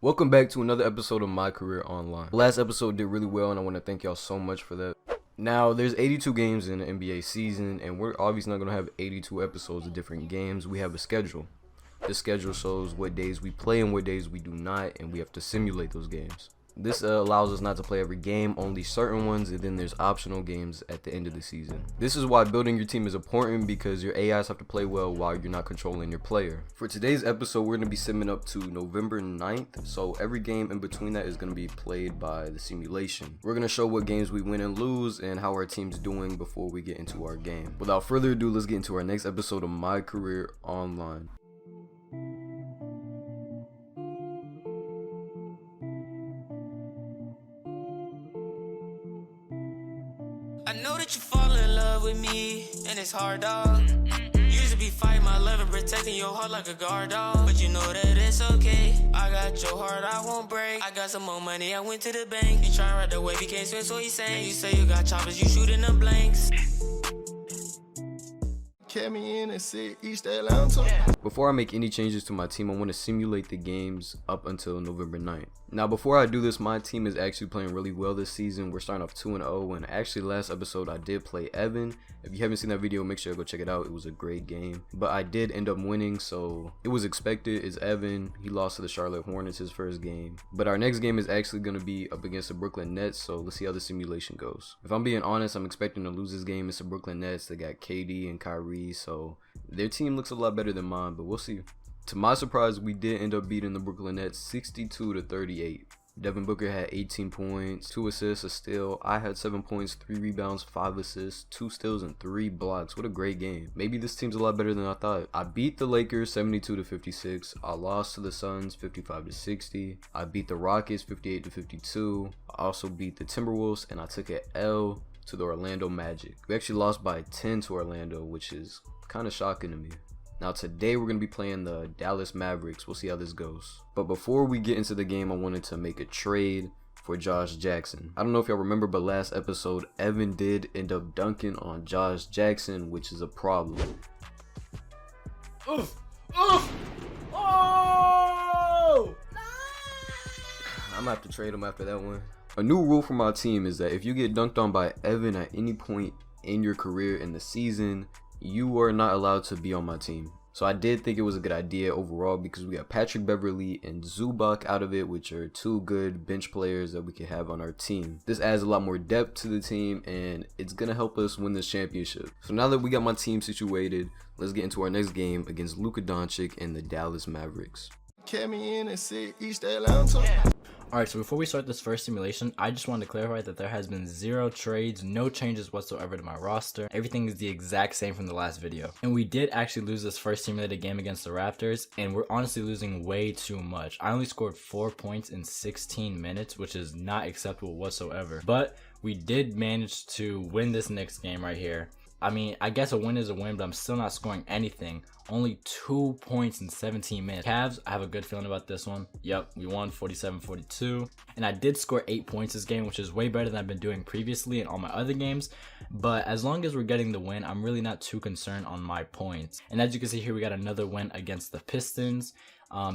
Welcome back to another episode of My Career Online. The last episode did really well and I want to thank y'all so much for that. Now, there's 82 games in the NBA season and we're obviously not going to have 82 episodes of different games. We have a schedule. This schedule shows what days we play and what days we do not, and we have to simulate those games. This allows us not to play every game, only certain ones, and then there's optional games at the end of the season. This is why building your team is important, because your AIs have to play well while you're not controlling your player. For today's episode, we're going to be simming up to November 9th, so every game in between that is going to be played by the simulation. We're going to show what games we win and lose and how our team's doing before we get into our game. Without further ado, let's get into our next episode of My Career Online. I know that you fall in love with me, and it's hard, dog. Used to be fighting my love and protecting your heart like a guard dog, but you know that it's okay. I got your heart, I won't break. I got some more money, I went to the bank. You try to ride the wave, you can't swim, so he's saying. You say you got choppers, you shooting the blanks. Kept me in and said East Atlanta. Before I make any changes to my team, I want to simulate the games up until November 9th. Now, before I do this, my team is actually playing really well this season. We're starting off 2-0, and actually last episode I did play Evan. If you haven't seen that video, make sure to go check it out. It was a great game, but I did end up winning, so it was expected. It's Evan. He lost to the Charlotte Hornets his first game, but our next game is actually going to be up against the Brooklyn Nets, so let's see how the simulation goes. If I'm being honest, I'm expecting to lose this game. It's the Brooklyn Nets. They got KD and Kyrie, so their team looks a lot better than mine, but we'll see. To my surprise, we did end up beating the Brooklyn Nets 62-38. Devin Booker had 18 points, 2 assists, a steal. I had 7 points, 3 rebounds, 5 assists, 2 steals, and 3 blocks. What a great game. Maybe this team's a lot better than I thought. I beat the Lakers 72-56. I lost to the Suns 55-60. I beat the Rockets 58-52. I also beat the Timberwolves, and I took an L to the Orlando Magic. We actually lost by 10 to Orlando, which is kind of shocking to me. Now today we're going to be playing the Dallas Mavericks. We'll see how this goes. But before we get into the game, I wanted to make a trade for Josh Jackson. I don't know if y'all remember, but last episode Evan did end up dunking on Josh Jackson, which is a problem. Oh! I'm gonna have to trade him after that one. A new rule for my team is that if you get dunked on by Evan at any point in your career in the season, you are not allowed to be on my team. So I did think it was a good idea overall, because we got Patrick Beverly and Zubac out of it, which are 2 good bench players that we can have on our team. This adds a lot more depth to the team, and it's gonna help us win this championship. So now that we got my team situated, let's get into our next game against Luka Doncic and the Dallas Mavericks. Kept me in and said East Atlanta. Alright, so before we start this first simulation, I just wanted to clarify that there has been 0 trades, no changes whatsoever to my roster. Everything is the exact same from the last video. And we did actually lose this first simulated game against the Raptors, and we're honestly losing way too much. I only scored 4 points in 16 minutes, which is not acceptable whatsoever. But we did manage to win this next game right here. I mean, I guess a win is a win, but I'm still not scoring anything. Only 2 points in 17 minutes. Cavs, I have a good feeling about this one. Yep, we won 47-42. And I did score 8 points this game, which is way better than I've been doing previously in all my other games. But as long as we're getting the win, I'm really not too concerned on my points. And as you can see here, we got another win against the Pistons.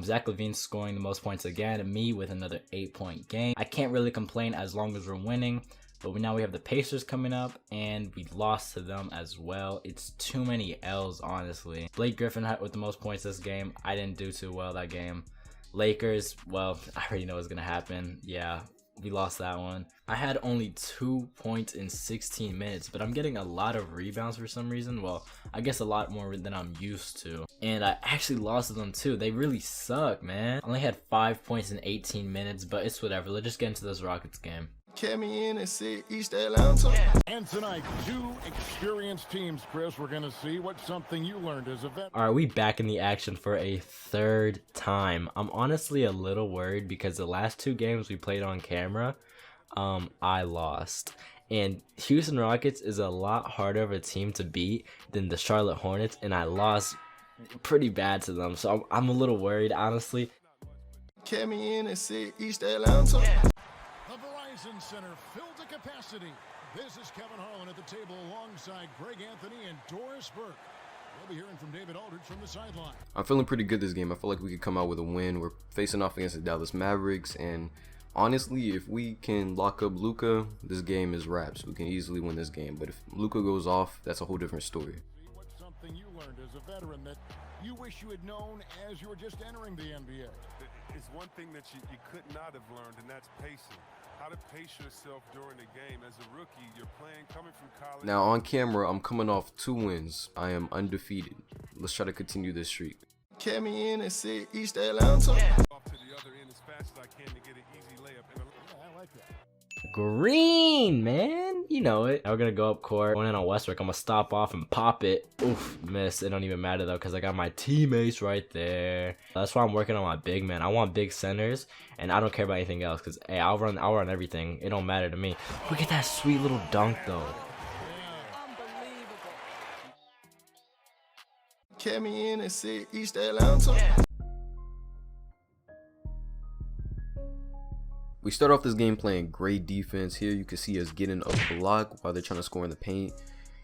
Zach LaVine scoring the most points again, and me with another 8-point game. I can't really complain as long as we're winning. But now we have the Pacers coming up, and we lost to them as well. It's too many L's, honestly. Blake Griffin had with the most points this game. I didn't do too well that game. Lakers, well, I already know what's going to happen. Yeah, we lost that one. I had only 2 points in 16 minutes, but I'm getting a lot of rebounds for some reason. Well, I guess a lot more than I'm used to. And I actually lost to them too. They really suck, man. I only had 5 points in 18 minutes, but it's whatever. Let's just get into this Rockets game. Kept me in and said East Atlanta. And tonight, 2 experienced teams, Chris. We're going to see what something you learned as a vet. Alright, we back in the action for a 3rd time. I'm honestly a little worried because the last 2 games we played on camera, I lost. And Houston Rockets is a lot harder of a team to beat than the Charlotte Hornets, and I lost pretty bad to them. So I'm a little worried, honestly. Kept me in and said East Atlanta. The Verizon Center filled to capacity. This is Kevin Harlan at the table alongside Greg Anthony and Doris Burke. We'll be hearing from David Aldridge from the sideline. I'm feeling pretty good this game. I feel like we could come out with a win. We're facing off against the Dallas Mavericks, and honestly, if we can lock up Luka, this game is wraps. We can easily win this game. But if Luka goes off, that's a whole different story. What's something you learned as a veteran that you wish you had known as you were just entering the NBA? It's one thing that you could not have learned, and that's pacing. How to pace yourself during the game. As a rookie, you're playing, coming from college. Now on camera, I'm coming off 2 wins. I am undefeated. Let's try to continue this streak. Carry me in and sit East Atlanta. Off to the other end as fast as I can to get an easy layup. I like that. Green, man. You know it. Now we're going to go up court. Going in on Westbrook. I'm going to stop off and pop it. Oof, miss. It don't even matter, though, because I got my teammates right there. That's why I'm working on my big man. I want big centers, and I don't care about anything else because, hey, I'll run everything. It don't matter to me. Look at that sweet little dunk, though. Carry me in and sit East Atlanta. We start off this game playing great defense. Here you can see us getting a block while they're trying to score in the paint.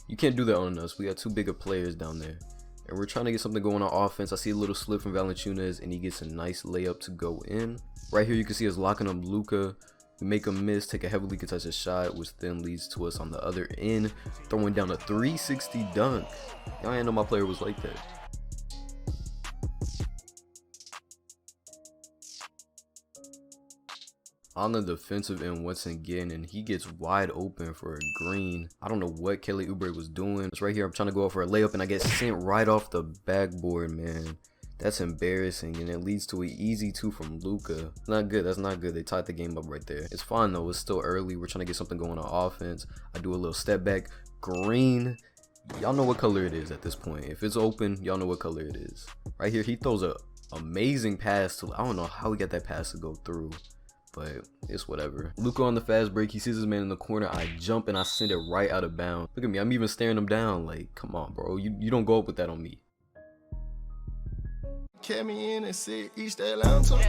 You can't do that on us. We got too big of players down there. And we're trying to get something going on offense. I see a little slip from Valanciunas, and he gets a nice layup to go in. Right here you can see us locking up Luka. We make a miss, take a heavily contested shot, which then leads to us on the other end throwing down a 360 dunk. Y'all ain't know my player was like that. On the defensive end once again, and he gets wide open for a green. I don't know what Kelly Oubre was doing. It's right here. I'm trying to go out for a layup, and I get sent right off the backboard, man. That's embarrassing, and it leads to an easy 2 from Luka. Not good. That's not good. They tied the game up right there. It's fine though. It's still early. We're trying to get something going on offense. I do a little step back. Green. Y'all know what color it is at this point. If it's open, y'all know what color it is. Right here, he throws a amazing pass to. I don't know how he got that pass to go through, but it's whatever. Luka on the fast break. He sees his man in the corner. I jump and I send it right out of bounds. Look at me. I'm even staring him down. Like, come on, bro. You don't go up with that on me. Carry me in and sit East Atlanta.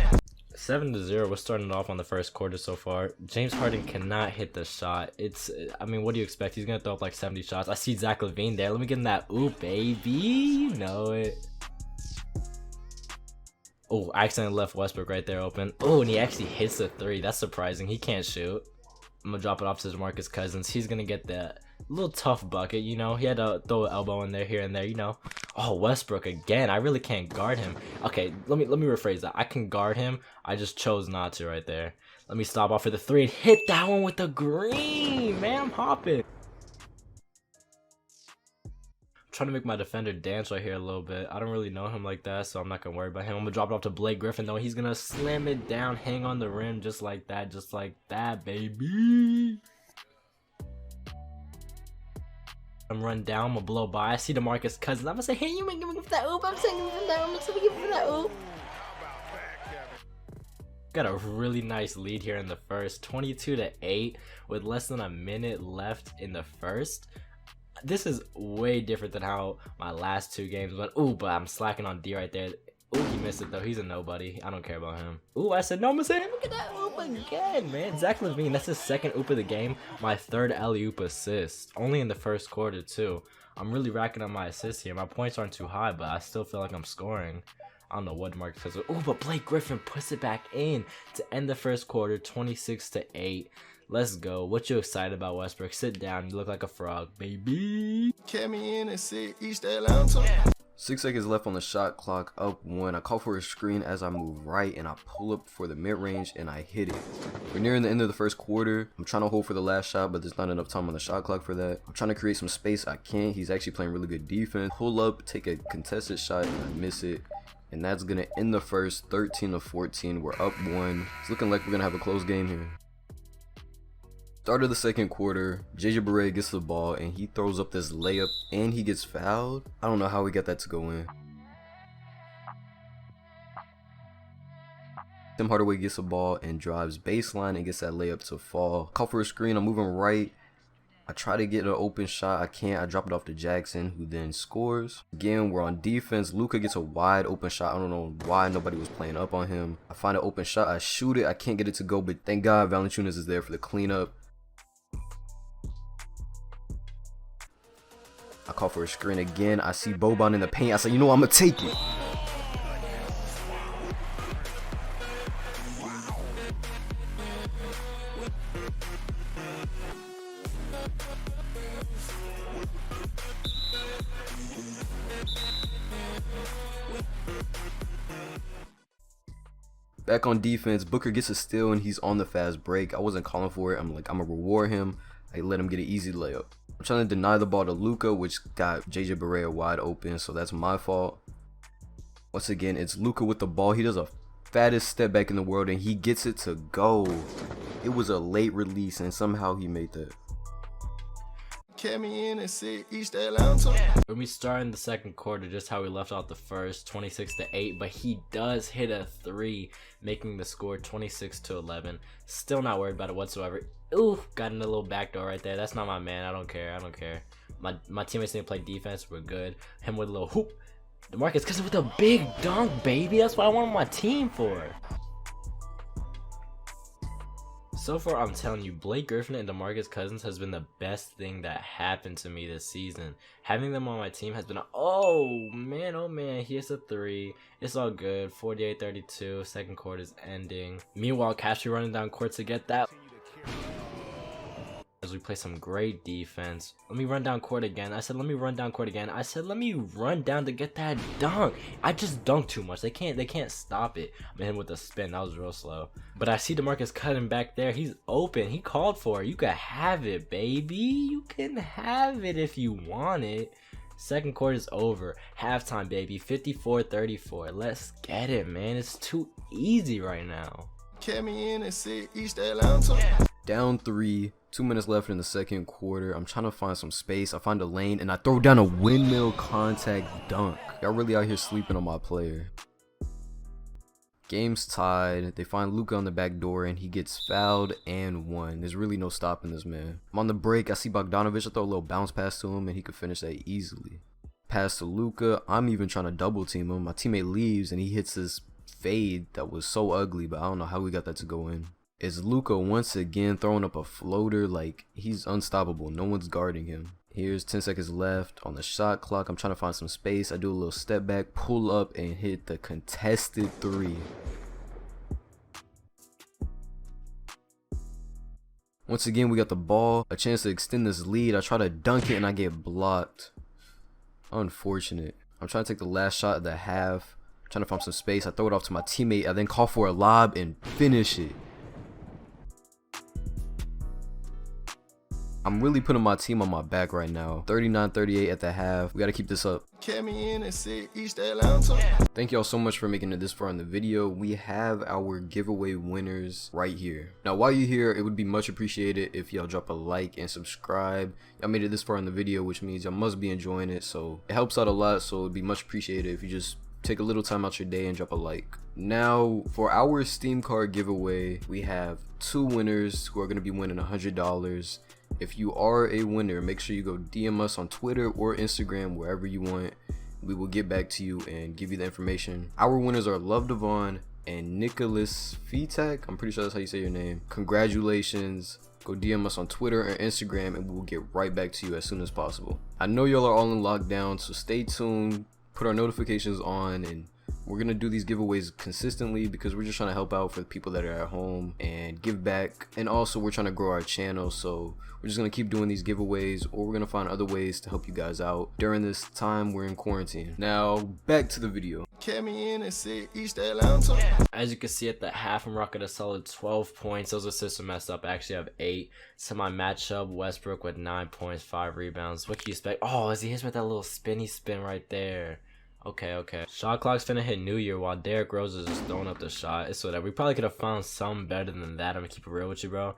7-0. We're starting off on the first quarter so far. James Harden cannot hit the shot. I mean, what do you expect? He's gonna throw up like 70 shots. I see Zach LaVine there. Let me get in that. Ooh, baby. You know it. Oh, I accidentally left Westbrook right there open. Oh, and he actually hits the 3. That's surprising. He can't shoot. I'm gonna drop it off to DeMarcus Cousins. He's gonna get that little tough bucket, you know. He had to throw an elbow in there, here and there, you know. Oh, Westbrook again. I really can't guard him. Okay, let me rephrase that. I can guard him. I just chose not to right there. Let me stop off for the 3 and hit that one with the green. Man, I'm hopping. Trying to make my defender dance right here a little bit. I don't really know him like that, so I'm not gonna worry about him. I'm gonna drop it off to Blake Griffin though. He's gonna slam it down, hang on the rim just like that, baby. I'm run down, I'm gonna blow by. I see DeMarcus Cousins. I'm gonna say, hey, you make him for that oop. I'm saying for that. I'm gonna say give for that oop. Got a really nice lead here in the first, 22-8, with less than a minute left in the first. This is way different than how my last 2 games went. Ooh, but I'm slacking on D right there. Ooh, he missed it though. He's a nobody. I don't care about him. Ooh, I said no. I'm gonna say, look at that oop again, man. Zach LaVine, that's his 2nd oop of the game. My 3rd alley-oop assist. Only in the first quarter too. I'm really racking up my assists here. My points aren't too high, but I still feel like I'm scoring. I don't know what Marcus says. Ooh, but Blake Griffin puts it back in to end the first quarter, 26-8. Let's go. What you excited about, Westbrook? Sit down. You look like a frog, baby. Carry me in and sit East Atlanta. 6 seconds left on the shot clock, up 1. I call for a screen as I move right, and I pull up for the mid-range, and I hit it. We're nearing the end of the first quarter. I'm trying to hold for the last shot, but there's not enough time on the shot clock for that. I'm trying to create some space. I can't. He's actually playing really good defense. Pull up, take a contested shot, and I miss it. And that's going to end the first, 13-14. We're up 1. It's looking like we're going to have a close game here. Start of the second quarter, JJ Barea gets the ball and he throws up this layup and he gets fouled. I don't know how he got that to go in. Tim Hardaway gets the ball and drives baseline and gets that layup to fall. Call for a screen, I'm moving right. I try to get an open shot, I can't. I drop it off to Jackson, who then scores. Again, we're on defense. Luka gets a wide open shot. I don't know why nobody was playing up on him. I find an open shot, I shoot it. I can't get it to go, but thank God Valanciunas is there for the cleanup. I call for a screen again. I see Boban in the paint. I say, you know what, I'm gonna take it. Back on defense, Booker gets a steal and he's on the fast break. I wasn't calling for it. I'm like, I'm gonna reward him. I let him get an easy layup. I'm trying to deny the ball to Luka, which got JJ Barea wide open, so that's my fault. Once again, it's Luka with the ball. He does a fattest step back in the world and he gets it to go. It was a late release and somehow he made that. Kept me in and said East Atlanta. When we start in the second quarter, just how we left out the first, 26-8, but he does hit a 3, making the score 26-11. Still not worried about it whatsoever. Ooh, got in a little backdoor right there. That's not my man. I don't care. My teammates need to play defense. We're good. Him with a little hoop. DeMarcus Cousins with a big dunk, baby. That's what I want my team for. So far, I'm telling you, Blake Griffin and DeMarcus Cousins has been the best thing that happened to me this season. Having them on my team has been oh man, he hits a 3. It's all good. 48-32. Second quarter's ending. Meanwhile, Castry running down court to get that. As we play some great defense. Let me run down court again. I said let me run down court again. I said let me run down to get that dunk. I just dunk too much. They can't stop it. I hit him with a spin. That was real slow. But I see DeMarcus cutting back there. He's open. He called for it. You can have it, baby. You can have it if you want it. Second quarter's over. Halftime, baby. 54-34. Let's get it, man. It's too easy right now. Kept me in and said East Atlanta. Down 3, 2 minutes left in the second quarter. I'm trying to find some space. I find a lane and I throw down a windmill contact dunk. Y'all really out here sleeping on my player. Game's tied. They find Luka on the back door and he gets fouled and won. There's really no stopping this man. I'm on the break. I see Bogdanovich. I throw a little bounce pass to him and he could finish that easily. Pass to Luka. I'm even trying to double team him. My teammate leaves and he hits this fade that was so ugly, but I don't know how we got that to go in. It's Luka once again throwing up a floater like he's unstoppable. No one's guarding him. Here's 10 seconds left on the shot clock. I'm trying to find some space. I do a little step back, pull up, and hit the contested 3. Once again, we got the ball. A chance to extend this lead. I try to dunk it and I get blocked. Unfortunate. I'm trying to take the last shot of the half. I'm trying to find some space. I throw it off to my teammate. I then call for a lob and finish it. I'm really putting my team on my back right now. 39-38 at the half. We got to keep this up. Kept me in and said East Atlanta. Thank y'all so much for making it this far in the video. We have our giveaway winners right here. Now, while you're here, it would be much appreciated if y'all drop a like and subscribe. Y'all made it this far in the video, which means y'all must be enjoying it. So it helps out a lot. So it'd be much appreciated if you just take a little time out your day and drop a like. Now, for our Steam card giveaway, we have 2 winners who are going to be winning $100. If you are a winner, make sure you go DM us on Twitter or Instagram, wherever you want. We will get back to you and give you the information. Our winners are Love Devon and Nicholas Fitak. I'm pretty sure that's how you say your name. Congratulations. Go DM us on Twitter or Instagram and we will get right back to you as soon as possible. I know y'all are all in lockdown, so stay tuned. Put our notifications on, and we're gonna do these giveaways consistently because we're just trying to help out for the people that are at home and give back. And also we're trying to grow our channel, so we're just gonna keep doing these giveaways, or we're gonna find other ways to help you guys out during this time we're in quarantine. Now back to the video. Kept me in and said East Atlanta. As you can see at the half, I'm rocking a solid 12 points. Those assists are messed up. I actually have 8. So my matchup, Westbrook with 9 points, 5 rebounds. What can you expect? Oh, as he hits with that little spinny spin right there. Okay. Shot clock's finna hit New Year while Derrick Rose is just throwing up the shot. It's whatever. We probably could have found something better than that. I'm gonna keep it real with you, bro.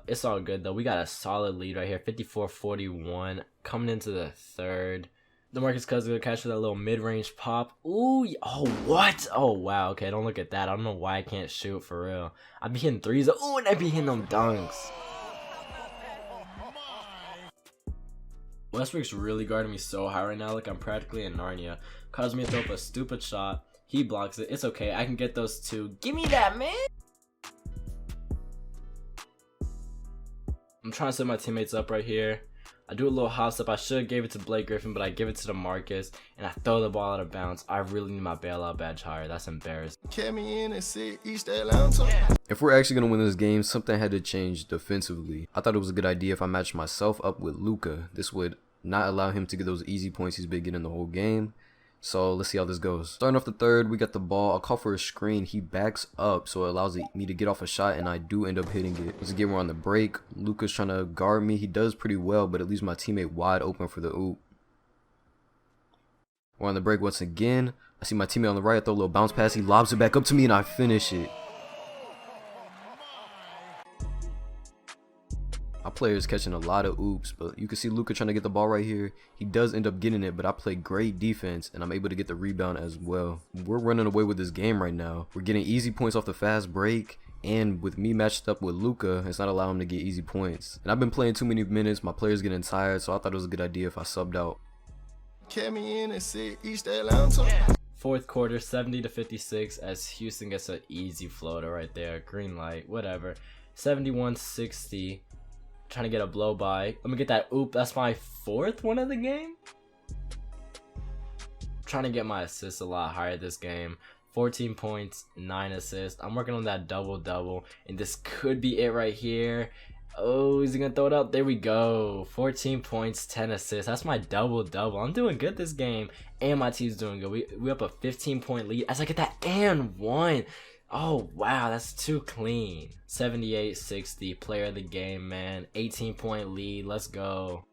It's all good though. We got a solid lead right here, 54-41, coming into the third. DeMarcus Cousins gonna catch that little mid-range pop. Ooh, oh what? Oh wow. Okay, don't look at that. I don't know why I can't shoot for real. I be hitting threes. Ooh, and I be hitting them dunks. Westbrook's really guarding me so high right now, like I'm practically in Narnia. Caused me to throw up a stupid shot. He blocks it. It's okay. I can get those 2. Give me that, man. I'm trying to set my teammates up right here. I do a little hop step. I should have gave it to Blake Griffin, but I give it to DeMarcus, and I throw the ball out of bounds. I really need my bailout badge higher. That's embarrassing. Kept me in and said East Atlanta. If we're actually going to win this game, something had to change defensively. I thought it was a good idea if I matched myself up with Luka. This would not allow him to get those easy points he's been getting the whole game. So let's see how this goes. Starting off the third, we got the ball. I'll call for a screen. He backs up, so it allows me to get off a shot, and I do end up hitting it. Once again, we're on the break. Luka's trying to guard me. He does pretty well, but it leaves my teammate wide open for the oop. We're on the break once again. I see my teammate on the right. I throw a little bounce pass. He lobs it back up to me, and I finish it. Our player is catching a lot of oops, but you can see Luka trying to get the ball right here. He does end up getting it, but I play great defense, and I'm able to get the rebound as well. We're running away with this game right now. We're getting easy points off the fast break, and with me matched up with Luka, it's not allowing him to get easy points. And I've been playing too many minutes. My player's getting tired, so I thought it was a good idea if I subbed out. Kept me in and said East Atlanta. Fourth quarter, 70-56, as Houston gets an easy floater right there. Green light, whatever. 71-60. Trying to get a blow by. Let me get that oop. That's my fourth one of the game. Trying to get my assists a lot higher this game. 14 points, 9 assists. I'm working on that double-double, and this could be it right here. Oh, is he gonna throw it up? There we go. 14 points, 10 assists. That's my double-double. I'm doing good this game, and my team's doing good. We up a 15-point lead as I get that and one. Oh, wow, that's too clean. 78-60, player of the game, man. 18-point lead, let's go.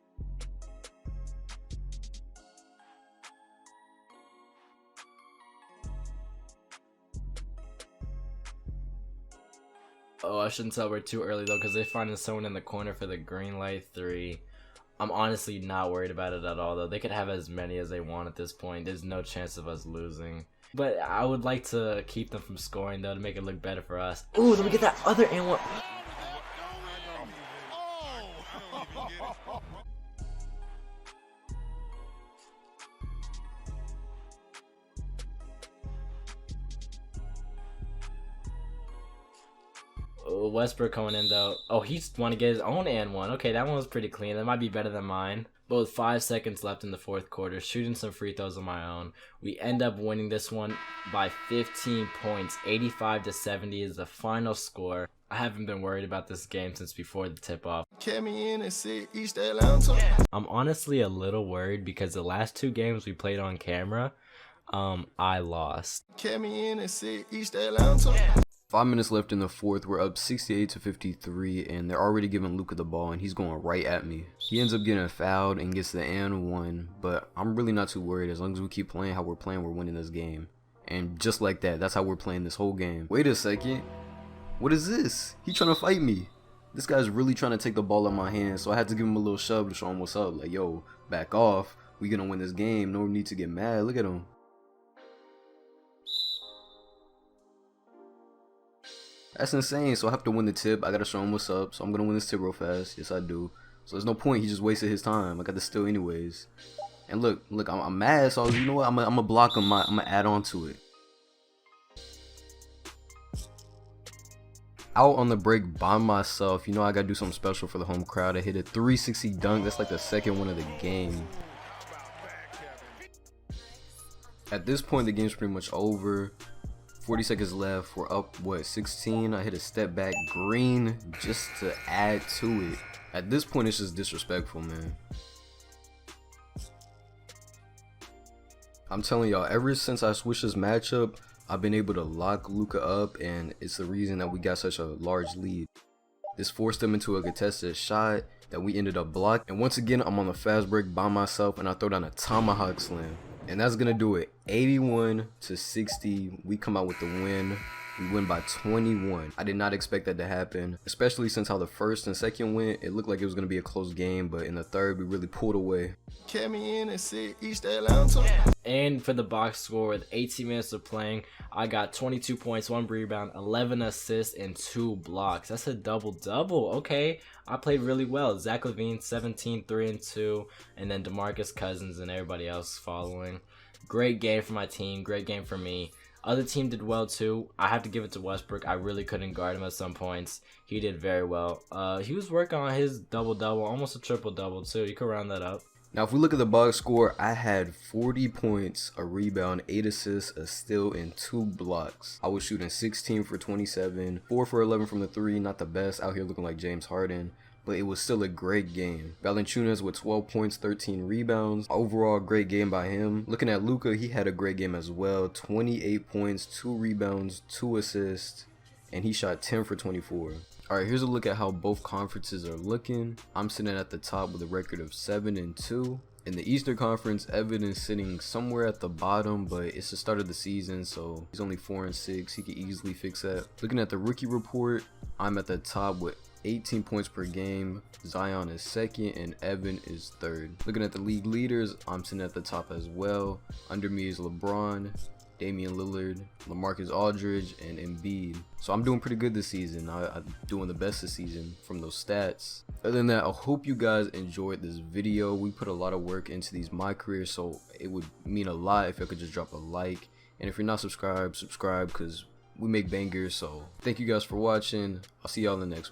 Oh, I shouldn't celebrate too early, though, because they're finding someone in the corner for the green light three. I'm honestly not worried about it at all, though. They could have as many as they want at this point. There's no chance of us losing. But I would like to keep them from scoring, though, to make it look better for us. Ooh, let me get that other and one. Oh, Westbrook coming in, though. Oh, he's want to get his own and one. Okay, that one was pretty clean. That might be better than mine. But with 5 seconds left in the fourth quarter, shooting some free throws on my own, we end up winning this one by 15 points. 85-70 is the final score. I haven't been worried about this game since before the tip-off. Kept me in and said East Atlanta. I'm honestly a little worried because the last 2 games we played on camera, I lost. Kept me in and said East Atlanta. 5 minutes left in the fourth. We're up 68-53, and they're already giving Luka the ball, and he's going right at me. He ends up getting fouled and gets the and one, but I'm really not too worried. As long as we keep playing how we're playing, we're winning this game. And just like that, that's how we're playing this whole game. Wait a second. What is this? He trying to fight me. This guy's really trying to take the ball out of my hand, so I had to give him a little shove to show him what's up. Like, yo, back off. We gonna win this game. No need to get mad. Look at him. That's insane. So I have to win the tip. I gotta show him what's up. So I'm gonna win this tip real fast. Yes, I do. So there's no point. He just wasted his time. I got the steal anyways. And look, I'm mad. So you know what? I'm gonna block him. I'm gonna add on to it. Out on the break by myself. You know I gotta do something special for the home crowd. I hit a 360 dunk. That's like the second one of the game. At this point, the game's pretty much over. 40 seconds left. We're up, what, 16? I hit a step back green just to add to it. At this point, it's just disrespectful, man. I'm telling y'all, ever since I switched this matchup, I've been able to lock Luka up, and it's the reason that we got such a large lead. This forced him into a contested shot that we ended up blocking. And once again, I'm on the fast break by myself, and I throw down a tomahawk slam. And that's gonna do it. 81-60. We come out with the win. We win by 21. I did not expect that to happen, especially since how the first and second went. It looked like it was gonna be a close game, but in the third, we really pulled away. Kept me in and said East Atlanta. And for the box score, with 18 minutes of playing, I got 22 points, 1 rebound, 11 assists, and 2 blocks. That's a double-double. Okay, I played really well. Zach LaVine, 17, 3 and 2, and then DeMarcus Cousins and everybody else following. Great game for my team. Great game for me. Other team did well too. I have to give it to Westbrook. I really couldn't guard him at some points. He did very well. He was working on his double-double, almost a triple-double too. You could round that up. Now, if we look at the box score, I had 40 points, a rebound, 8 assists, a steal, and 2 blocks. I was shooting 16 for 27, 4 for 11 from the 3, not the best, out here looking like James Harden, but it was still a great game. Valanciunas with 12 points, 13 rebounds. Overall, great game by him. Looking at Luka, he had a great game as well. 28 points, 2 rebounds, 2 assists, and he shot 10 for 24. Alright, here's a look at how both conferences are looking. I'm sitting at the top with a record of 7-2. In the Eastern Conference, Evan is sitting somewhere at the bottom, but it's the start of the season, so he's only 4-6. He could easily fix that. Looking at the rookie report, I'm at the top with 18 points per game. Zion is second and Evan is third. Looking at the league leaders, I'm sitting at the top as well. Under me is LeBron, Damian Lillard, LaMarcus Aldridge, and Embiid. So I'm doing pretty good this season. I'm doing the best this season from those stats. Other than that, I hope you guys enjoyed this video. We put a lot of work into these My Career, so it would mean a lot if I could just drop a like. And if you're not subscribed, subscribe, because we make bangers. So thank you guys for watching. I'll see y'all in the next one.